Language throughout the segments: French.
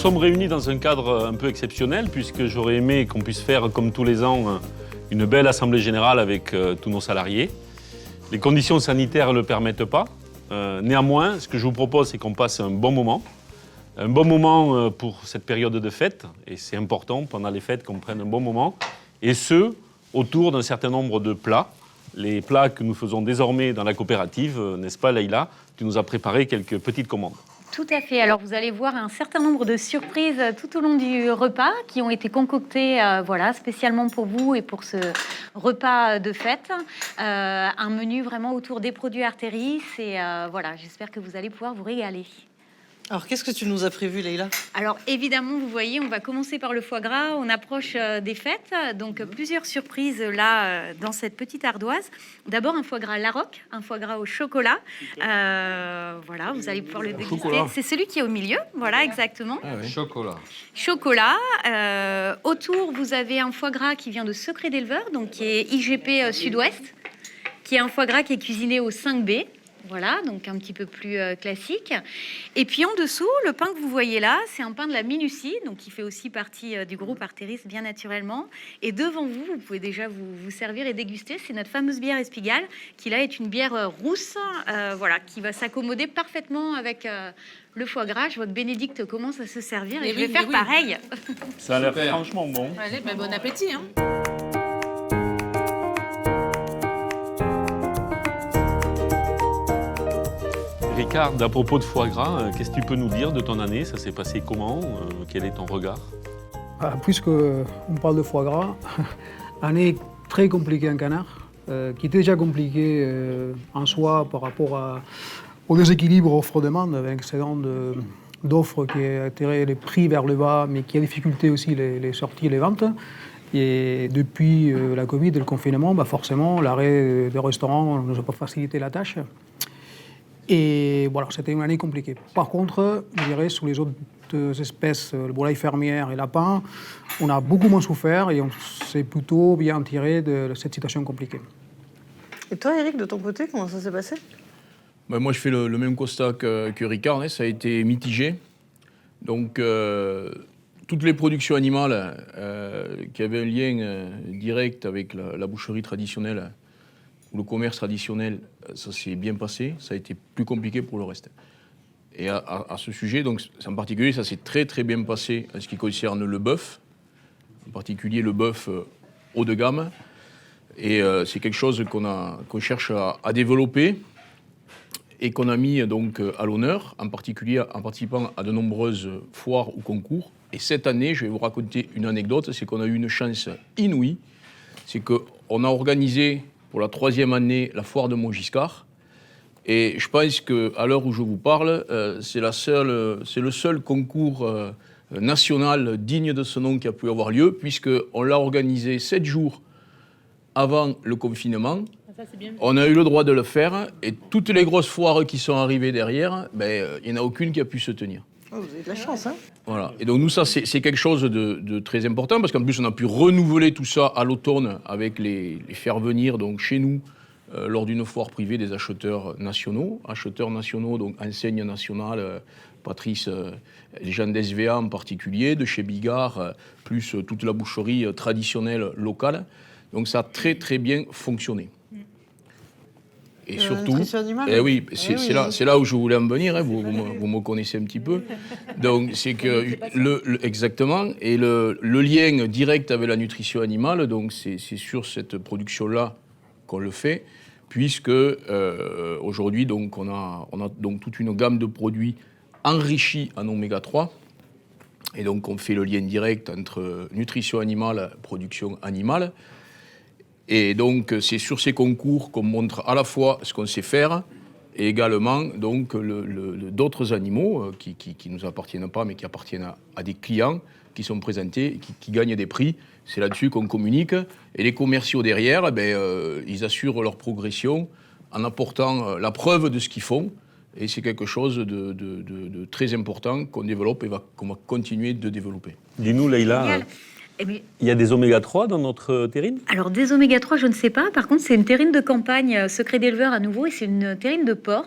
sommes réunis dans un cadre un peu exceptionnel puisque j'aurais aimé qu'on puisse faire, comme tous les ans, une belle assemblée générale avec tous nos salariés. Les conditions sanitaires ne le permettent pas. Néanmoins, ce que je vous propose, c'est qu'on passe un bon moment. Un bon moment pour cette période de fête, et c'est important pendant les fêtes qu'on prenne un bon moment, et ce, autour d'un certain nombre de plats. Les plats que nous faisons désormais dans la coopérative, n'est-ce pas Leïla? Tu nous as préparé quelques petites commandes. Tout à fait. Alors, vous allez voir un certain nombre de surprises tout au long du repas qui ont été concoctées voilà, spécialement pour vous et pour ce repas de fête. Un menu vraiment autour des produits Artéris et voilà, j'espère que vous allez pouvoir vous régaler. Alors, qu'est-ce que tu nous as prévu, Leïla? Alors, évidemment, vous voyez, on va commencer par le foie gras. On approche des fêtes, donc plusieurs surprises là dans cette petite ardoise. D'abord, un foie gras Larocque, un foie gras au chocolat. Voilà, vous allez pouvoir le déguster. C'est celui qui est au milieu, voilà, exactement. Ah oui. Chocolat. Chocolat. Autour, vous avez un foie gras qui vient de Secret d'Éleveur, donc qui est IGP Sud-Ouest, qui est un foie gras qui est cuisiné au 5B. Voilà, donc un petit peu plus classique. Et puis en dessous, le pain que vous voyez là, c'est un pain de la Minutie, donc qui fait aussi partie du groupe Artéris, bien naturellement. Et devant vous, vous pouvez déjà vous servir et déguster. C'est notre fameuse bière Espigale, qui là est une bière rousse, voilà, qui va s'accommoder parfaitement avec le foie gras. Je vois que Bénédicte commence à se servir et je vais faire pareil. Ça a l'air franchement bon. Allez, ben bon appétit, hein. Ricard, à propos de foie gras, qu'est-ce que tu peux nous dire de ton année? Ça s'est passé comment? Quel est ton regard? Puisqu'on parle de foie gras, année très compliquée en canard, qui était déjà compliquée en soi par rapport au déséquilibre offre-demande, avec un excédent d'offres qui a tiré les prix vers le bas, mais qui a difficulté aussi les sorties et les ventes. Et depuis la Covid et le confinement, forcément, l'arrêt des restaurants ne nous a pas facilité la tâche. Et voilà, c'était une année compliquée. Par contre, je dirais, sous les autres espèces, le volaille fermière et lapin, on a beaucoup moins souffert et on s'est plutôt bien tiré de cette situation compliquée. Et toi, Eric, de ton côté, comment ça s'est passé? Moi, je fais le même constat que Ricard, ça a été mitigé. Donc, toutes les productions animales qui avaient un lien direct avec la boucherie traditionnelle, ou le commerce traditionnel, ça s'est bien passé, ça a été plus compliqué pour le reste. Et à ce sujet, donc, en particulier, ça s'est très très bien passé en ce qui concerne le bœuf, en particulier le bœuf haut de gamme. Et c'est quelque chose qu'on cherche à développer et qu'on a mis donc à l'honneur, en particulier en participant à de nombreuses foires ou concours. Et cette année, je vais vous raconter une anecdote, c'est qu'on a eu une chance inouïe, c'est qu'on a organisé pour la 3e année, la foire de Montgiscard. Et je pense qu'à l'heure où je vous parle, c'est le seul concours national digne de ce nom qui a pu avoir lieu, puisqu'on l'a organisé 7 jours avant le confinement. Ça, c'est bien. On a eu le droit de le faire, et toutes les grosses foires qui sont arrivées derrière, il n'y en a aucune qui a pu se tenir. Oh, vous avez de la chance, hein? Voilà. Et donc nous, ça, c'est quelque chose de très important, parce qu'en plus, on a pu renouveler tout ça à l'automne avec les faire venir donc, chez nous lors d'une foire privée des acheteurs nationaux. Acheteurs nationaux, donc enseigne nationale, Patrice, les gens d'SVA en particulier, de chez Bigard, plus toute la boucherie traditionnelle locale. Donc ça a très très bien fonctionné. Et surtout, oui, c'est là où je voulais en venir, hein, vous me connaissez un petit peu. Donc c'est que exactement, et le lien direct avec la nutrition animale, donc c'est sur cette production-là qu'on le fait, puisque aujourd'hui donc on a donc toute une gamme de produits enrichis en oméga 3, et donc on fait le lien direct entre nutrition animale, production animale. Et donc, c'est sur ces concours qu'on montre à la fois ce qu'on sait faire et également donc, d'autres animaux qui ne nous appartiennent pas, mais qui appartiennent à des clients qui sont présentés, qui gagnent des prix. C'est là-dessus qu'on communique. Et les commerciaux derrière, ils assurent leur progression en apportant la preuve de ce qu'ils font. Et c'est quelque chose de très important qu'on développe et qu'on va continuer de développer. Dis-nous, Leïla. Eh bien, Il y a des oméga 3 dans notre terrine? alors, des oméga 3, je ne sais pas. Par contre, c'est une terrine de campagne, secret d'éleveur à nouveau, et c'est une terrine de porc.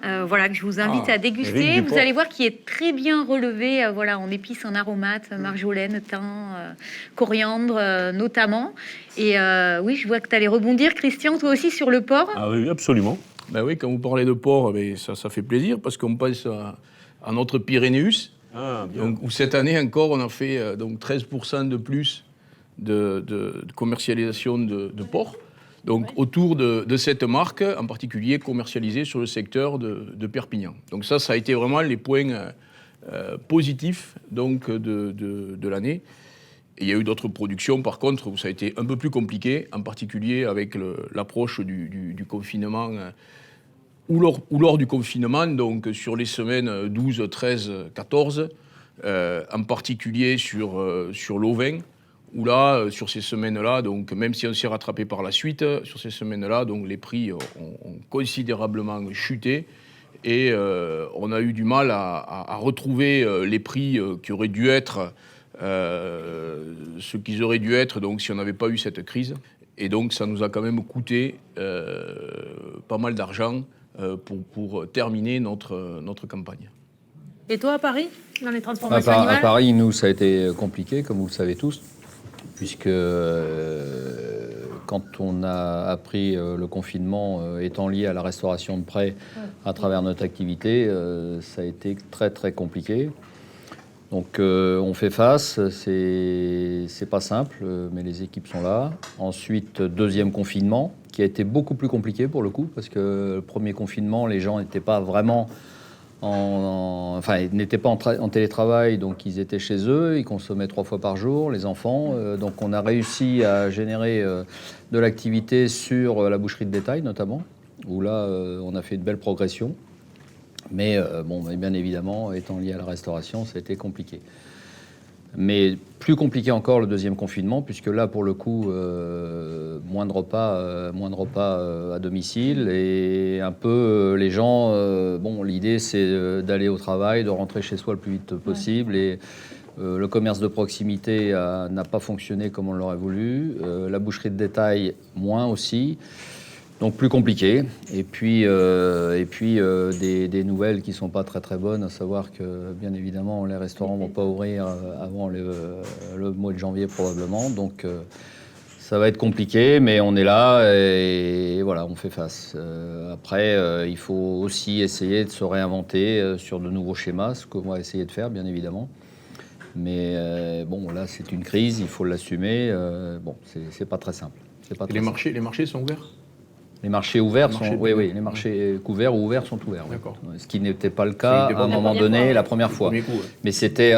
Voilà, que je vous invite à déguster. Eric Vous Duport. allez voir qu'il est très bien relevé, voilà, en épices, en aromates, marjolaine, thym, coriandre notamment. Et oui, je vois que tu allais rebondir, Christian, toi aussi sur le porc. Ah oui, absolument. Ben oui, quand vous parlez de porc, ben ça fait plaisir parce qu'on pense à notre Pyrénéus, Ah, bien. donc, où cette année encore on a fait donc 13% de plus de commercialisation de porc. Donc autour de cette marque, en particulier commercialisée sur le secteur de Perpignan. Donc ça a été vraiment les points positifs donc, de l'année. Et il y a eu d'autres productions, par contre, où ça a été un peu plus compliqué, en particulier avec l'approche du confinement, ou lors du confinement, donc sur les semaines 12, 13, 14, en particulier sur l'ovin, où là, sur ces semaines-là, donc même si on s'est rattrapé par la suite, sur ces semaines-là, donc les prix ont considérablement chuté. Et on a eu du mal à retrouver les prix qui auraient dû être ce qu'ils auraient dû être donc, si on n'avait pas eu cette crise. Et donc ça nous a quand même coûté pas mal d'argent pour terminer notre campagne. Et toi, à Paris, dans les À, transformations à animales? Paris, nous, ça a été compliqué, comme vous le savez tous, puisque quand on a appris le confinement étant lié à la restauration de prêt à travers notre activité, ça a été très très compliqué. Donc on fait face, c'est pas simple, mais les équipes sont là. Ensuite, deuxième confinement, qui a été beaucoup plus compliqué pour le coup, parce que le premier confinement, les gens n'étaient pas vraiment ils n'étaient pas en télétravail, donc ils étaient chez eux, ils consommaient 3 fois par jour, les enfants. Donc on a réussi à générer de l'activité sur la boucherie de détail notamment, où là on a fait une belle progression. Mais bien évidemment, étant lié à la restauration, ça a été compliqué. Mais plus compliqué encore le deuxième confinement, puisque là, pour le coup, moins de repas à domicile. Et un peu, les gens, l'idée, c'est d'aller au travail, de rentrer chez soi le plus vite possible. Et le commerce de proximité n'a pas fonctionné comme on l'aurait voulu. La boucherie de détail, moins aussi. Donc plus compliqué, et puis des nouvelles qui sont pas très très bonnes, à savoir que bien évidemment les restaurants vont pas ouvrir avant le mois de janvier probablement, donc ça va être compliqué, mais on est là et voilà, on fait face. Après, il faut aussi essayer de se réinventer sur de nouveaux schémas, ce qu'on va essayer de faire bien évidemment. Mais là c'est une crise, il faut l'assumer. C'est pas très simple. Les marchés sont ouverts? Les marchés ouverts les marchés couverts ou ouverts sont ouverts. D'accord. Oui. Ce qui n'était pas le cas à un moment donné, la première fois. Premier coup, ouais. Mais c'était,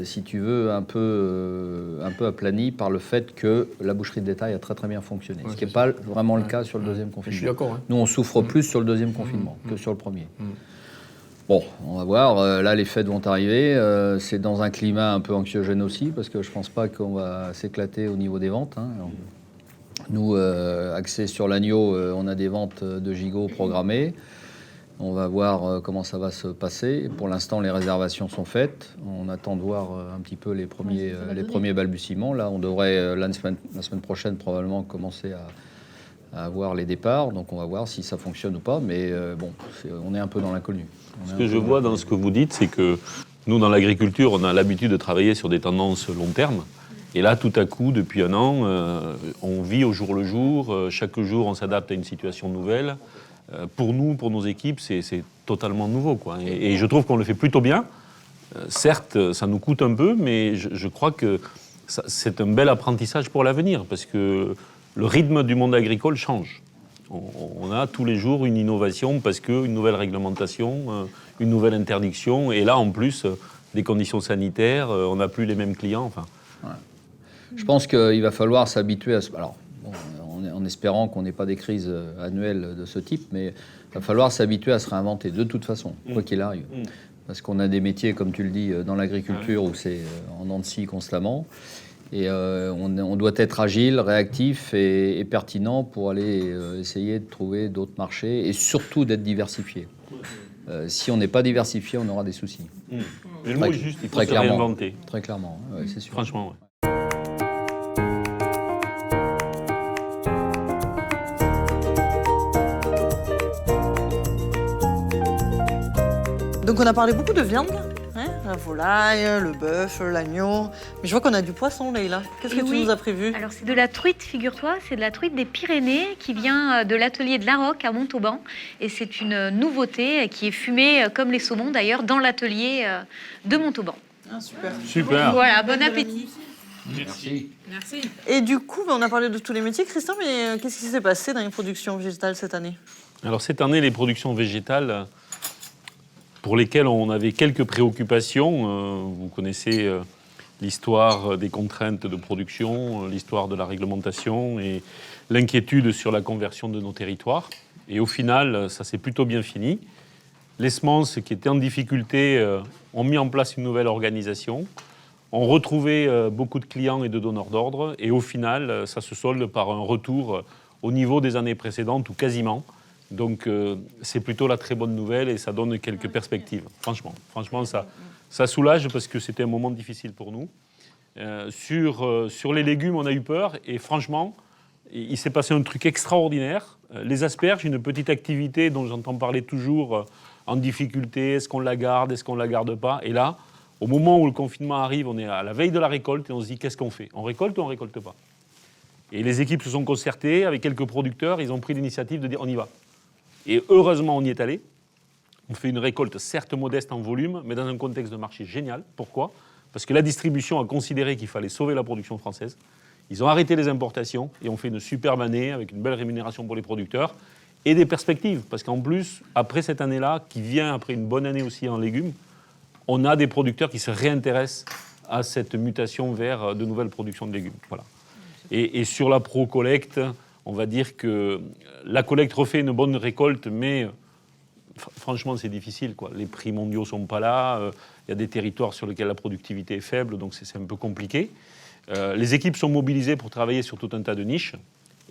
si tu veux, un peu aplani par le fait que la boucherie de détail a très très bien fonctionné. Ce qui n'est pas vraiment le cas sur le deuxième confinement. Je suis d'accord. Nous, on souffre plus sur le deuxième confinement que sur le premier. Bon, on va voir. Là, les fêtes vont arriver. C'est dans un climat un peu anxiogène aussi, parce que je ne pense pas qu'on va s'éclater au niveau des ventes. Nous, axés sur l'agneau, on a des ventes de gigots programmées. On va voir comment ça va se passer. Pour l'instant, les réservations sont faites. On attend de voir un petit peu les premiers balbutiements. Là, on devrait, la semaine prochaine, probablement commencer à avoir les départs. Donc, on va voir si ça fonctionne ou pas. Mais on est un peu dans l'inconnu. Ce que je vois dans ce que vous dites, c'est que nous, dans l'agriculture, on a l'habitude de travailler sur des tendances long terme. Et là, tout à coup, depuis un an, on vit au jour le jour. Chaque jour, on s'adapte à une situation nouvelle. Pour nous, pour nos équipes, c'est totalement nouveau, quoi. Et je trouve qu'on le fait plutôt bien. Certes, ça nous coûte un peu, mais je crois que c'est un bel apprentissage pour l'avenir, parce que le rythme du monde agricole change. On a tous les jours une innovation, parce qu'une nouvelle réglementation, une nouvelle interdiction, et là, en plus, des conditions sanitaires, on n'a plus les mêmes clients, enfin... Ouais. Je pense qu'il va falloir s'habituer à ce... Alors, en espérant qu'on n'ait pas des crises annuelles de ce type, mais il va falloir s'habituer à se réinventer de toute façon, quoi qu'il arrive. Parce qu'on a des métiers, comme tu le dis, dans l'agriculture où c'est en dents de scie constamment. Et on doit être agile, réactif et pertinent pour aller essayer de trouver d'autres marchés et surtout d'être diversifié. Si on n'est pas diversifié, on aura des soucis. Mais le mot est juste, il faut Très se clairement. réinventer. Très clairement, ouais, c'est sûr. Franchement, ouais. Donc on a parlé beaucoup de viande, hein, la volaille, le bœuf, l'agneau. Mais je vois qu'on a du poisson, Leïla. Qu'est-ce que Et tu oui. nous as prévu? Alors c'est de la truite, figure-toi, c'est de la truite des Pyrénées qui vient de l'atelier de Larocque à Montauban. Et c'est une nouveauté qui est fumée, comme les saumons d'ailleurs, dans l'atelier de Montauban. Ah, super. Super. Voilà, bon appétit. Merci. Merci. Et du coup, on a parlé de tous les métiers, Christian, mais qu'est-ce qui s'est passé dans les productions végétales cette année? Alors cette année, les productions végétales, pour lesquelles on avait quelques préoccupations, vous connaissez l'histoire des contraintes de production, l'histoire de la réglementation et l'inquiétude sur la conversion de nos territoires. Et au final, ça s'est plutôt bien fini. Les semences qui étaient en difficulté ont mis en place une nouvelle organisation, ont retrouvé beaucoup de clients et de donneurs d'ordre, et au final, ça se solde par un retour au niveau des années précédentes, ou quasiment. Donc c'est plutôt la très bonne nouvelle et ça donne quelques perspectives, franchement. Franchement, ça soulage parce que c'était un moment difficile pour nous. Sur les légumes, on a eu peur et franchement, il s'est passé un truc extraordinaire. Les asperges, une petite activité dont j'entends parler toujours en difficulté, est-ce qu'on la garde, est-ce qu'on la garde pas? Et là, au moment où le confinement arrive, on est à la veille de la récolte et on se dit qu'est-ce qu'on fait? On récolte ou on récolte pas? Et les équipes se sont concertées avec quelques producteurs, ils ont pris l'initiative de dire on y va. Et heureusement, on y est allé. On fait une récolte certes modeste en volume, mais dans un contexte de marché génial. Pourquoi? Parce que la distribution a considéré qu'il fallait sauver la production française. Ils ont arrêté les importations et ont fait une superbe année avec une belle rémunération pour les producteurs et des perspectives. Parce qu'en plus, après cette année-là, qui vient après une bonne année aussi en légumes, on a des producteurs qui se réintéressent à cette mutation vers de nouvelles productions de légumes. Voilà. Et sur la pro-collecte, on va dire que la collecte refait une bonne récolte, mais franchement, c'est difficile, quoi. Les prix mondiaux ne sont pas là. Il y a des territoires sur lesquels la productivité est faible, donc c'est un peu compliqué. Les équipes sont mobilisées pour travailler sur tout un tas de niches.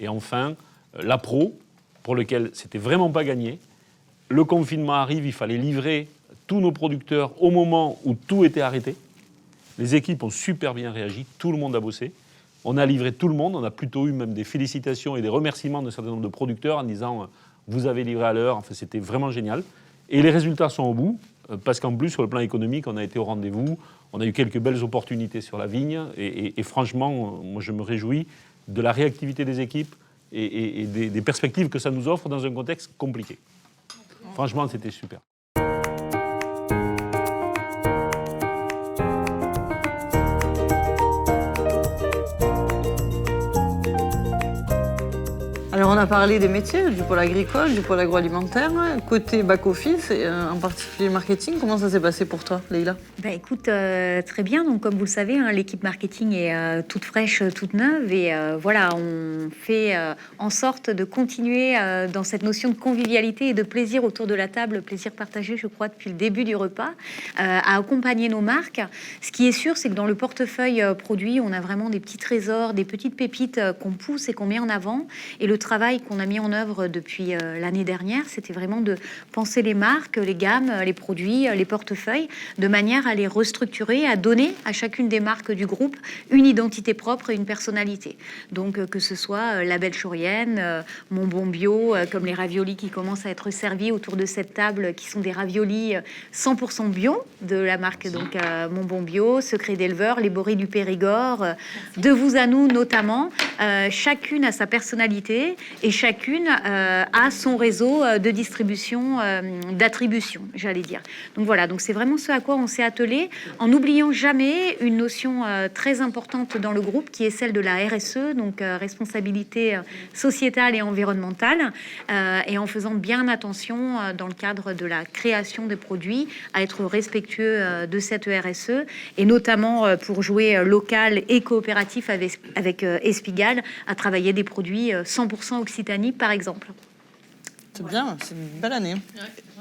Et enfin, la pro, pour lequel c'était vraiment pas gagné. Le confinement arrive, il fallait livrer tous nos producteurs au moment où tout était arrêté. Les équipes ont super bien réagi, tout le monde a bossé. On a livré tout le monde, on a plutôt eu même des félicitations et des remerciements d'un certain nombre de producteurs en disant vous avez livré à l'heure, enfin, c'était vraiment génial. Et les résultats sont au bout, parce qu'en plus sur le plan économique, on a été au rendez-vous, on a eu quelques belles opportunités sur la vigne et franchement, moi je me réjouis de la réactivité des équipes et des perspectives que ça nous offre dans un contexte compliqué. Franchement, c'était super. Alors on a parlé des métiers, du pôle agricole, du pôle agroalimentaire. Côté back-office, et en particulier marketing, comment ça s'est passé pour toi, Leïla? Ben écoute, très bien. Donc comme vous le savez, hein, l'équipe marketing est toute fraîche, toute neuve. Et voilà, on fait en sorte de continuer dans cette notion de convivialité et de plaisir autour de la table, plaisir partagé, je crois, depuis le début du repas, à accompagner nos marques. Ce qui est sûr, c'est que dans le portefeuille produit, on a vraiment des petits trésors, des petites pépites qu'on pousse et qu'on met en avant. Et le travail qu'on a mis en œuvre depuis l'année dernière, c'était vraiment de penser les marques, les gammes, les produits, les portefeuilles, de manière à les restructurer, à donner à chacune des marques du groupe une identité propre et une personnalité. Donc que ce soit Label Chorienne, Mon Bon Bio, comme les raviolis qui commencent à être servis autour de cette table, qui sont des raviolis 100% bio de la marque donc Mon Bon Bio, Secret d'éleveur, les Boris du Périgord, De Vous à Nous notamment. Chacune a sa personnalité et chacune a son réseau de distribution, d'attribution, j'allais dire. Donc voilà, donc c'est vraiment ce à quoi on s'est attelé, en n'oubliant jamais une notion très importante dans le groupe, qui est celle de la RSE, donc responsabilité sociétale et environnementale, et en faisant bien attention dans le cadre de la création des produits à être respectueux de cette RSE, et notamment pour jouer local et coopératif avec Espigal, à travailler des produits 100% Occitanie, par exemple. C'est bien, c'est une belle année.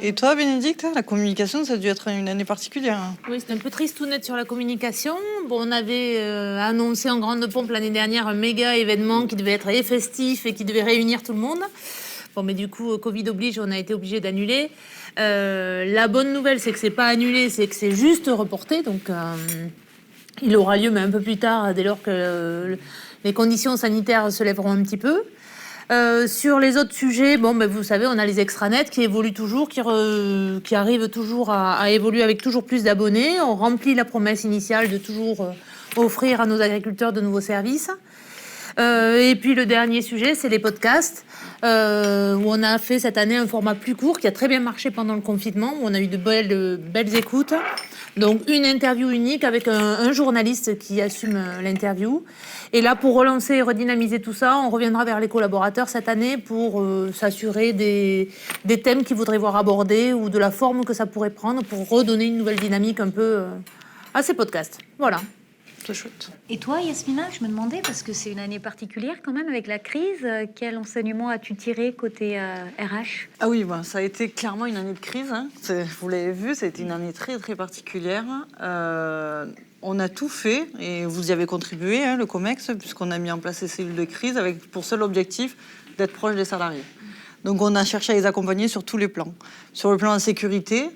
Et toi, Bénédicte, la communication, ça a dû être une année particulière. Oui, c'était un peu triste tout net sur la communication. Bon, on avait annoncé en grande pompe l'année dernière un méga événement qui devait être festif et qui devait réunir tout le monde. Bon, mais du coup, Covid oblige, on a été obligé d'annuler. La bonne nouvelle, c'est que c'est pas annulé, c'est que c'est juste reporté. Donc, il aura lieu, mais un peu plus tard, dès lors que les conditions sanitaires se lèveront un petit peu. Sur les autres sujets, vous savez, on a les extranets qui évoluent toujours, qui arrivent toujours à évoluer avec toujours plus d'abonnés. On remplit la promesse initiale de toujours offrir à nos agriculteurs de nouveaux services. Et puis le dernier sujet, c'est les podcasts, où on a fait cette année un format plus court qui a très bien marché pendant le confinement, où on a eu de belles écoutes. Donc une interview unique avec un journaliste qui assume l'interview. Et là, pour relancer et redynamiser tout ça, on reviendra vers les collaborateurs cette année pour s'assurer des thèmes qu'ils voudraient voir abordés ou de la forme que ça pourrait prendre pour redonner une nouvelle dynamique un peu à ces podcasts. Voilà. C'est chouette. Et toi, Yasmina, je me demandais, parce que c'est une année particulière quand même avec la crise, quel enseignement as-tu tiré côté RH? Ah oui, ça a été clairement une année de crise. Hein. Vous l'avez vu, ça a été une année très très particulière. On a tout fait et vous y avez contribué, le COMEX, puisqu'on a mis en place ces cellules de crise avec pour seul objectif d'être proche des salariés. Donc on a cherché à les accompagner sur tous les plans. Sur le plan de sécurité,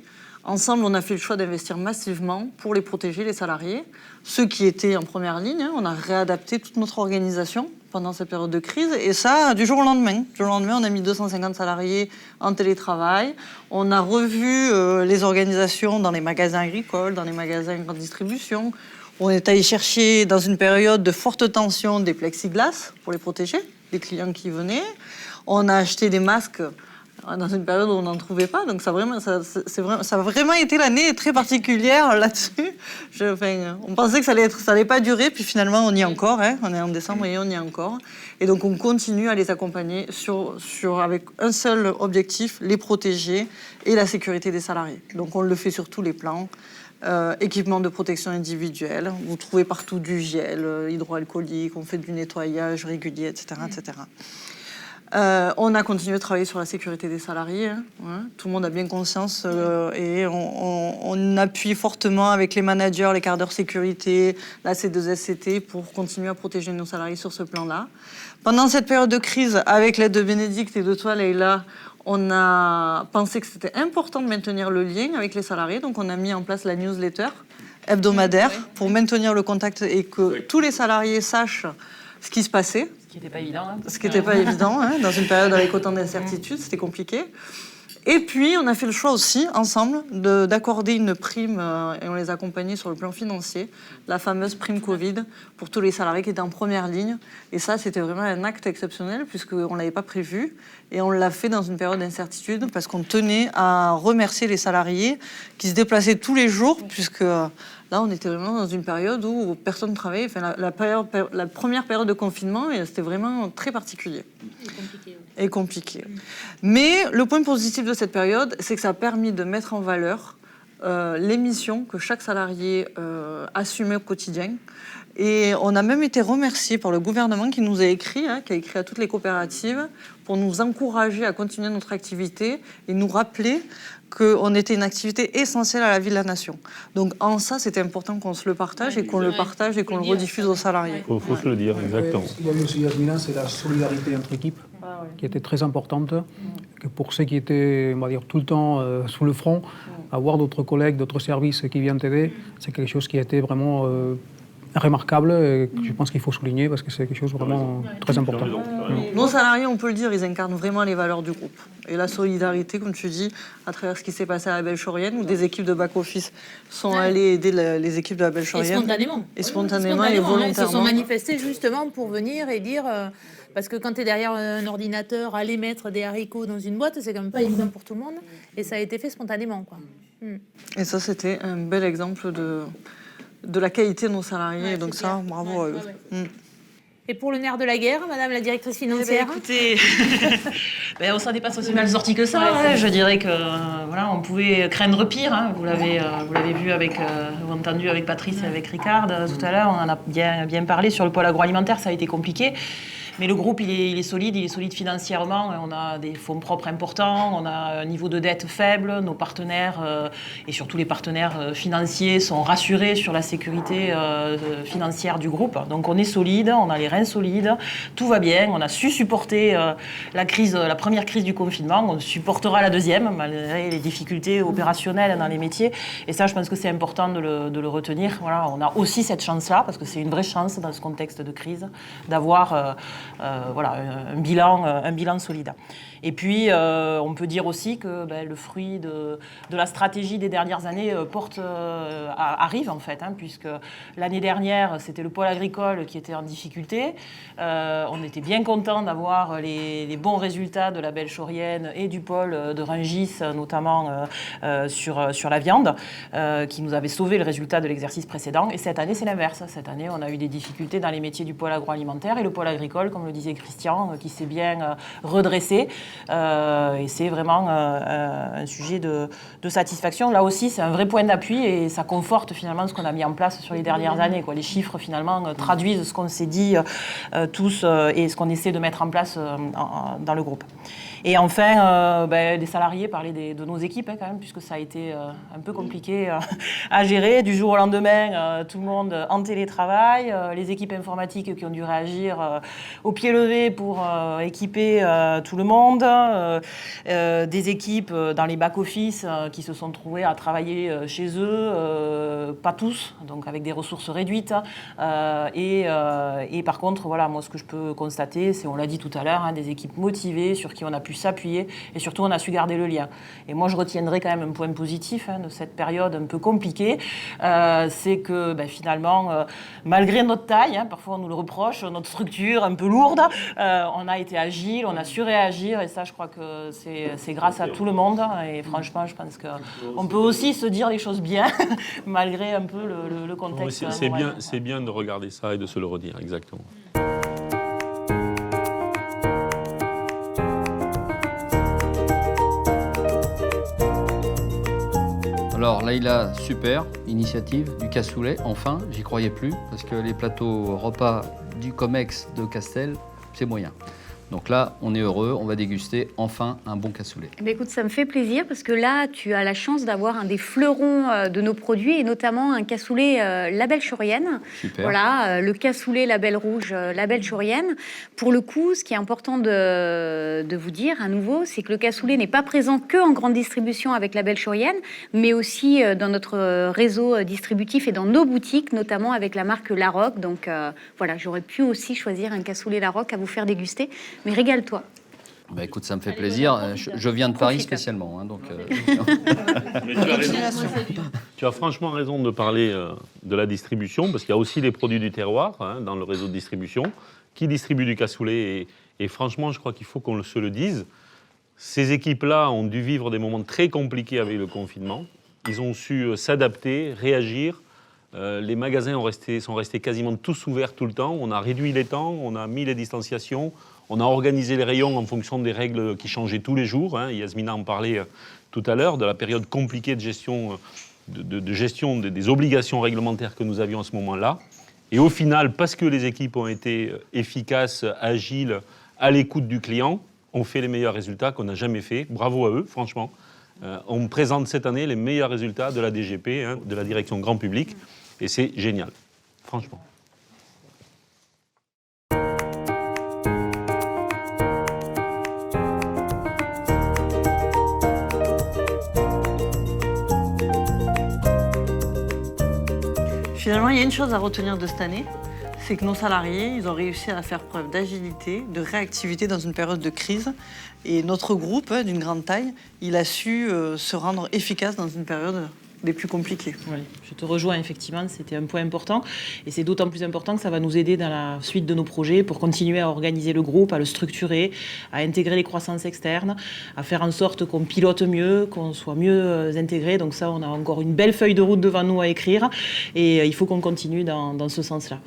ensemble, on a fait le choix d'investir massivement pour les protéger, les salariés. Ceux qui étaient en première ligne, on a réadapté toute notre organisation pendant cette période de crise. Et ça, du jour au lendemain. Du jour au lendemain, on a mis 250 salariés en télétravail. On a revu les organisations dans les magasins agricoles, dans les magasins de grande distribution. On est allé chercher, dans une période de forte tension, des plexiglas pour les protéger, les clients qui venaient. On a acheté des masques dans une période où on n'en trouvait pas. Donc ça a vraiment été l'année très particulière là-dessus. On pensait que ça allait pas durer, puis finalement on y est encore. On est en décembre et on y est encore. Et donc on continue à les accompagner avec un seul objectif, les protéger et la sécurité des salariés. Donc on le fait sur tous les plans. Équipement de protection individuelle. Vous trouvez partout du gel hydroalcoolique, on fait du nettoyage régulier, etc. etc. On a continué de travailler sur la sécurité des salariés. Tout le monde a bien conscience et on appuie fortement avec les managers, les quarts d'heure sécurité, la C2SCT pour continuer à protéger nos salariés sur ce plan-là. Pendant cette période de crise, avec l'aide de Bénédicte et de toi, Leïla, on a pensé que c'était important de maintenir le lien avec les salariés. Donc on a mis en place la newsletter hebdomadaire pour maintenir le contact et que tous les salariés sachent ce qui se passait. Ce qui n'était pas évident. Ce qui n'était pas évident, dans une période avec autant d'incertitudes, c'était compliqué. Et puis, on a fait le choix aussi, ensemble, d'accorder une prime, et on les accompagnait sur le plan financier, la fameuse prime Covid, pour tous les salariés qui étaient en première ligne. Et ça, c'était vraiment un acte exceptionnel, puisqu'on ne l'avait pas prévu. Et on l'a fait dans une période d'incertitude, parce qu'on tenait à remercier les salariés qui se déplaçaient tous les jours, puisque là, on était vraiment dans une période où personne ne travaillait. Enfin, la première période de confinement, c'était vraiment très particulier. Et compliqué. Mais le point positif de cette période, c'est que ça a permis de mettre en valeur les missions que chaque salarié assumait au quotidien. Et on a même été remercié par le gouvernement qui nous a écrit, qui a écrit à toutes les coopératives, pour nous encourager à continuer notre activité et nous rappeler qu'on était une activité essentielle à la vie de la nation. Donc en ça, c'était important qu'on se le partage et qu'on le partage et qu'on le rediffuse aux salariés. Il faut se le dire, exactement. Ce qu'il y a eu aussi, Yasmina, c'est la solidarité entre équipes, qui était très importante. Que pour ceux qui étaient, on va dire, tout le temps sous le front, avoir d'autres collègues, d'autres services qui viennent t'aider, c'est quelque chose qui a été vraiment remarquable et que je pense qu'il faut souligner parce que c'est quelque chose de vraiment très important. Nos salariés, on peut le dire, ils incarnent vraiment les valeurs du groupe. Et la solidarité, comme tu dis, à travers ce qui s'est passé à la Bellechaurienne, où des équipes de back-office sont allées aider les équipes de la Bellechaurienne. Et spontanément. Et volontairement. Ils se sont manifestés justement pour venir et dire... parce que quand tu es derrière un ordinateur, aller mettre des haricots dans une boîte, c'est quand même pas évident pour tout le monde. Et ça a été fait spontanément, quoi. Et ça, c'était un bel exemple de la qualité de nos salariés. Donc ça, bravo à eux. Et pour le nerf de la guerre, Madame la directrice financière, écoutez, on s'en est pas aussi mal sorti que ça. Je dirais que on pouvait craindre pire. Vous l'avez vu entendu avec Patrice et avec Ricard tout à l'heure. On en a bien parlé sur le pôle agroalimentaire. Ça a été compliqué. Mais le groupe, il est solide financièrement. On a des fonds propres importants, on a un niveau de dette faible. Nos partenaires, et surtout les partenaires financiers, sont rassurés sur la sécurité financière du groupe. Donc on est solide, on a les reins solides, tout va bien. On a su supporter la première crise du confinement. On supportera la deuxième, malgré les difficultés opérationnelles dans les métiers. Et ça, je pense que c'est important de le retenir. Voilà, on a aussi cette chance-là, parce que c'est une vraie chance dans ce contexte de crise, d'avoir un bilan solide. Et puis, on peut dire aussi que le fruit de la stratégie des dernières années arrive, en fait, puisque l'année dernière, c'était le pôle agricole qui était en difficulté. On était bien content d'avoir les bons résultats de la Belchorienne et du pôle de Rungis, notamment sur la viande, qui nous avait sauvé le résultat de l'exercice précédent. Et cette année, c'est l'inverse. Cette année, on a eu des difficultés dans les métiers du pôle agroalimentaire et le pôle agricole, comme le disait Christian, qui s'est bien redressé. Et c'est vraiment un sujet de satisfaction. Là aussi, c'est un vrai point d'appui et ça conforte finalement ce qu'on a mis en place sur les dernières années. Les chiffres, finalement, traduisent ce qu'on s'est dit tous et ce qu'on essaie de mettre en place dans le groupe. Et enfin, des salariés, parler de nos équipes quand même, puisque ça a été un peu compliqué à gérer. Du jour au lendemain, tout le monde en télétravail, les équipes informatiques qui ont dû réagir au pied levé pour équiper tout le monde, des équipes dans les back-office qui se sont trouvées à travailler chez eux, pas tous, donc avec des ressources réduites. Et par contre, voilà, moi ce que je peux constater, c'est, on l'a dit tout à l'heure, des équipes motivées sur qui on a pu s'appuyer et surtout on a su garder le lien. Et moi je retiendrai quand même un point positif de cette période un peu compliquée, c'est que finalement, malgré notre taille, parfois on nous le reproche, notre structure un peu lourde, on a été agile, on a su réagir et ça je crois que c'est grâce à tout le monde et franchement je pense qu'on peut aussi se dire les choses bien malgré un peu le contexte. C'est bien de regarder ça et de se le redire, exactement. Alors Leïla, super, initiative du cassoulet, enfin, j'y croyais plus, parce que les plateaux repas du Comex de Castel, c'est moyen. Donc là, on est heureux, on va déguster enfin un bon cassoulet. Écoute, ça me fait plaisir parce que là, tu as la chance d'avoir un des fleurons de nos produits et notamment un cassoulet label Chorienne. Super. Voilà, le cassoulet label rouge label Chorienne. Pour le coup, ce qui est important de vous dire à nouveau, c'est que le cassoulet n'est pas présent que en grande distribution avec label Chorienne, mais aussi dans notre réseau distributif et dans nos boutiques, notamment avec la marque Larocque. Donc voilà, j'aurais pu aussi choisir un cassoulet Larocque à vous faire déguster. Mais régale-toi. Écoute, ça me fait plaisir. Je viens de Paris spécialement. Donc, Mais tu as franchement raison de parler de la distribution, parce qu'il y a aussi des produits du terroir dans le réseau de distribution qui distribuent du cassoulet. Et franchement, je crois qu'il faut qu'on se le dise. Ces équipes-là ont dû vivre des moments très compliqués avec le confinement. Ils ont su s'adapter, réagir. Les magasins sont restés quasiment tous ouverts tout le temps. On a réduit les temps, on a mis les distanciations, on a organisé les rayons en fonction des règles qui changeaient tous les jours. Yasmina en parlait tout à l'heure, de la période compliquée de gestion, des obligations réglementaires que nous avions à ce moment-là. Et au final, parce que les équipes ont été efficaces, agiles, à l'écoute du client, on fait les meilleurs résultats qu'on n'a jamais fait. Bravo à eux, franchement. On présente cette année les meilleurs résultats de la DGP, de la direction grand public. Et c'est génial, franchement. Finalement, il y a une chose à retenir de cette année, c'est que nos salariés, ils ont réussi à faire preuve d'agilité, de réactivité dans une période de crise. Et notre groupe, d'une grande taille, il a su se rendre efficace dans une période des plus compliquées. Oui, je te rejoins, effectivement, c'était un point important. Et c'est d'autant plus important que ça va nous aider dans la suite de nos projets pour continuer à organiser le groupe, à le structurer, à intégrer les croissances externes, à faire en sorte qu'on pilote mieux, qu'on soit mieux intégré. Donc ça, on a encore une belle feuille de route devant nous à écrire. Et il faut qu'on continue dans ce sens-là.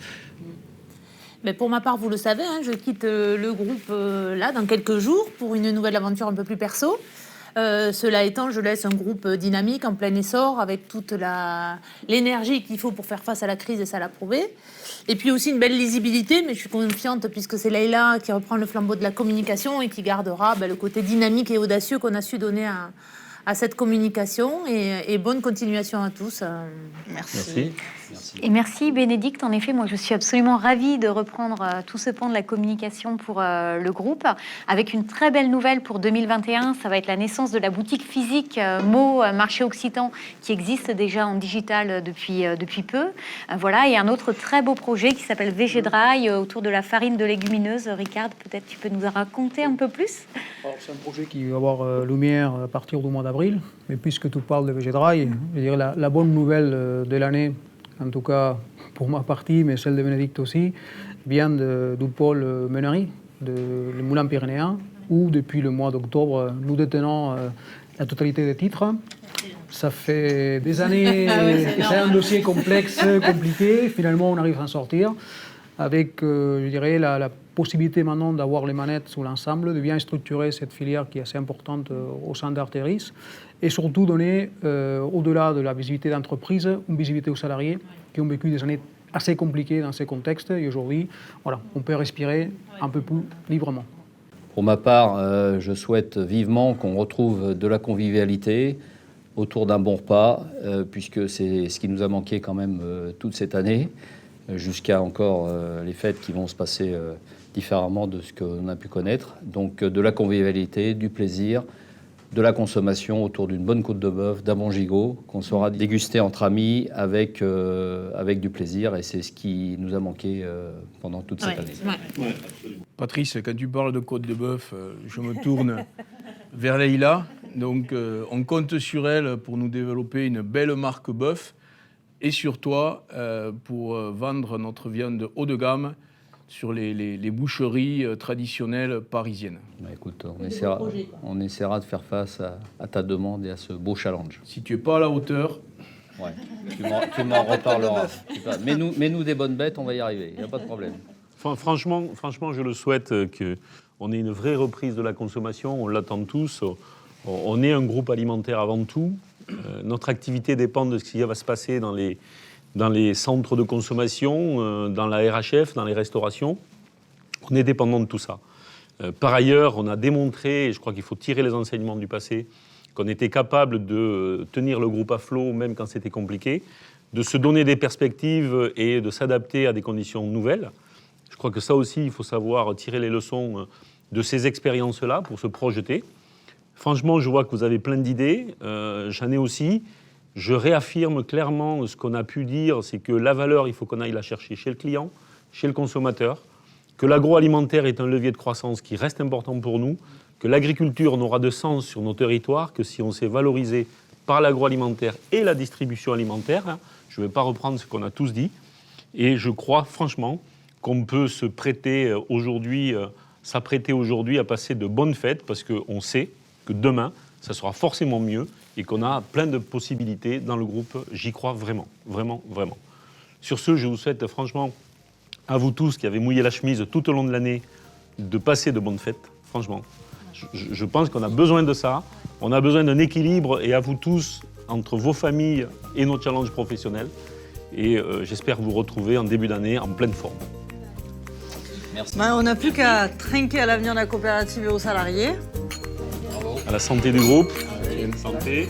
Mais pour ma part, vous le savez, je quitte le groupe là dans quelques jours pour une nouvelle aventure un peu plus perso. Cela étant, je laisse un groupe dynamique, en plein essor, avec toute l'énergie qu'il faut pour faire face à la crise, et ça l'a prouvé. Et puis aussi une belle lisibilité, mais je suis confiante puisque c'est Leïla qui reprend le flambeau de la communication et qui gardera le côté dynamique et audacieux qu'on a su donner à cette communication. Et bonne continuation à tous. Merci. Et merci Bénédicte. En effet, moi je suis absolument ravie de reprendre tout ce pan de la communication pour le groupe, avec une très belle nouvelle pour 2021. Ça va être la naissance de la boutique physique Meaux Marché Occitan, qui existe déjà en digital depuis peu. Voilà, et un autre très beau projet qui s'appelle VG Dry autour de la farine de légumineuse. Ricard, peut-être tu peux nous en raconter un peu plus? Alors, c'est un projet qui va avoir lumière à partir du mois d'avril. Mais puisque tu parles de VG Dry, je dirais la bonne nouvelle de l'année, en tout cas pour ma partie, mais celle de Bénédicte aussi, vient du pôle meunerie, le Moulin Pyrénéen, où depuis le mois d'octobre, nous détenons la totalité des titres. Ça fait des années que c'est un dossier complexe, compliqué. Finalement, on arrive à en sortir avec, je dirais, la possibilité maintenant d'avoir les manettes sous l'ensemble, de bien structurer cette filière qui est assez importante au sein d'Artéris, et surtout donner, au-delà de la visibilité d'entreprise, une visibilité aux salariés qui ont vécu des années assez compliquées dans ces contextes. Et aujourd'hui, voilà, on peut respirer un peu plus librement. Pour ma part, je souhaite vivement qu'on retrouve de la convivialité autour d'un bon repas, puisque c'est ce qui nous a manqué quand même toute cette année, jusqu'à encore les fêtes qui vont se passer différemment de ce qu'on a pu connaître. Donc de la convivialité, du plaisir, de la consommation autour d'une bonne côte de bœuf, d'un bon gigot, qu'on saura déguster entre amis avec du plaisir. Et c'est ce qui nous a manqué pendant toute cette année. Ouais. Patrice, quand tu parles de côte de bœuf, je me tourne vers Leïla. Donc on compte sur elle pour nous développer une belle marque bœuf, et sur toi pour vendre notre viande haut de gamme sur les boucheries traditionnelles parisiennes. Bah écoute, on essaiera de faire face à ta demande et à ce beau challenge. Si tu n'es pas à la hauteur... Ouais, tu m'en reparleras. Mets-nous des bonnes bêtes, on va y arriver, il n'y a pas de problème. Franchement, je le souhaite qu'on ait une vraie reprise de la consommation, on l'attend tous. On est un groupe alimentaire avant tout. Notre activité dépend de ce qui va se passer dans les centres de consommation, dans la RHF, dans les restaurations. On est dépendant de tout ça. Par ailleurs, on a démontré, et je crois qu'il faut tirer les enseignements du passé, qu'on était capable de tenir le groupe à flot, même quand c'était compliqué, de se donner des perspectives et de s'adapter à des conditions nouvelles. Je crois que ça aussi, il faut savoir tirer les leçons de ces expériences-là pour se projeter. Franchement, je vois que vous avez plein d'idées, j'en ai aussi. Je réaffirme clairement ce qu'on a pu dire, c'est que la valeur, il faut qu'on aille la chercher chez le client, chez le consommateur, que l'agroalimentaire est un levier de croissance qui reste important pour nous, que l'agriculture n'aura de sens sur nos territoires que si on s'est valorisé par l'agroalimentaire et la distribution alimentaire. Je ne vais pas reprendre ce qu'on a tous dit. Et je crois franchement qu'on peut s'apprêter aujourd'hui à passer de bonnes fêtes, parce qu'on sait que demain, ça sera forcément mieux et qu'on a plein de possibilités dans le groupe. J'y crois vraiment, vraiment, vraiment. Sur ce, je vous souhaite franchement, à vous tous qui avez mouillé la chemise tout au long de l'année, de passer de bonnes fêtes, franchement. Je pense qu'on a besoin de ça. On a besoin d'un équilibre, et à vous tous, entre vos familles et nos challenges professionnels. Et j'espère vous retrouver en début d'année en pleine forme. Merci. On n'a plus qu'à trinquer à l'avenir de la coopérative et aux salariés. À la santé du groupe. Santé.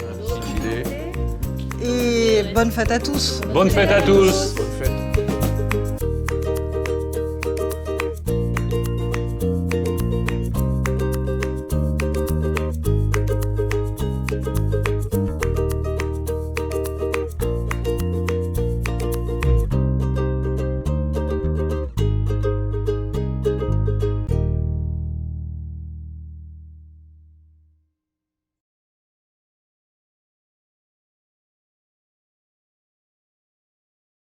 Et bonne fête à tous. Bonne fête à tous.